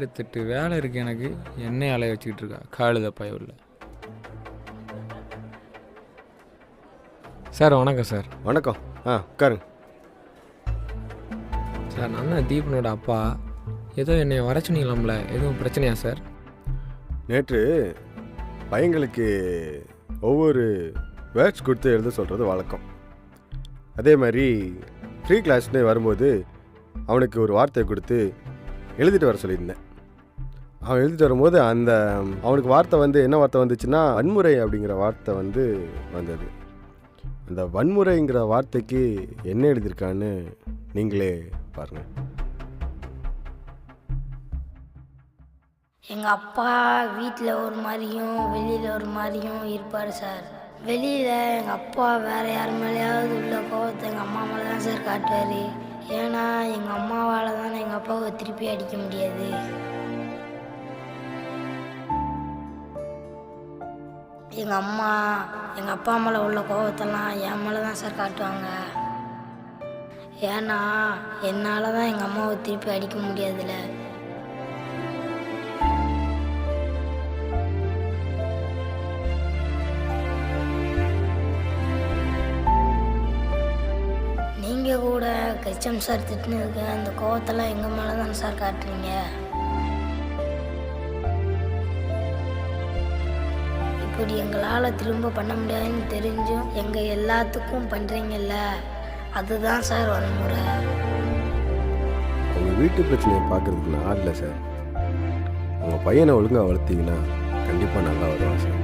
1008 வேலை இருக்குது எனக்கு. என்னைய அலைய வச்சுக்கிட்டு இருக்கா காலுத பயவுள்ள. சார் வணக்கம் சார். வணக்கம். உட்காருங்க சார். நான் தான் தீபனோட அப்பா. ஏதோ என்னை வர சொன்னீங்களாம்ல, எதுவும் பிரச்சனையா சார்? நேற்று பையங்களுக்கு ஒவ்வொரு வேர்ட்ஸ் கொடுத்து எழுத சொல்கிறது வழக்கம். அதே மாதிரி ஃப்ரீ கிளாஸ்னு வரும்போது அவனுக்கு ஒரு வார்த்தையை கொடுத்து எழுதிட்டு வர சொல்லியிருந்தேன். அவன் எழுதிட்டு வரும்போது அவனுக்கு வார்த்தை என்ன வார்த்தை வந்துச்சுன்னா வன்முறை அப்படிங்கிற வார்த்தை வந்தது. அந்த வன்முறைங்கிற வார்த்தைக்கு என்ன எழுதியிருக்கான்னு நீங்களே பாருங்கள். எங்கள் அப்பா வீட்டில் ஒரு மாதிரியும் வெளியில் ஒரு மாதிரியும் இருப்பார் சார். வெளியில் எங்கள் அப்பா வேறு யார் மேலேயாவது உள்ள கோவத்தை எங்கள் அம்மா மேலே தான் சார் காட்டுவார். ஏன்னா எங்கள் அம்மாவால் தானே எங்கள் அப்பாவை திருப்பி அடிக்க முடியாது. எங்கள் அப்பா மேலே உள்ள கோவத்தெல்லாம் என் மேலே தான் சார் காட்டுவாங்க. ஏன்னா என்னால் தான் எங்கள் அம்மாவை திருப்பி அடிக்க முடியாதுல்ல. நீங்கள் கூட கச்சம் சார் திட்டினதுக்கு அந்த கோவத்தெல்லாம் எங்கள் மேலே தான் சார் காட்டுறீங்க. இப்படி எங்களால் திரும்ப பண்ண முடியாதுன்னு தெரிஞ்சும் எங்கள் எல்லாத்துக்கும் பண்ணுறீங்கல்ல, அதுதான் சார் வன்முறை. உங்கள் வீட்டு பிரச்சனையை பார்க்குறதுக்கு நான் இல்லை சார். உங்கள் பையனை ஒழுங்காக வளர்த்தீங்கன்னா கண்டிப்பாக நல்லா வருவான் சார்.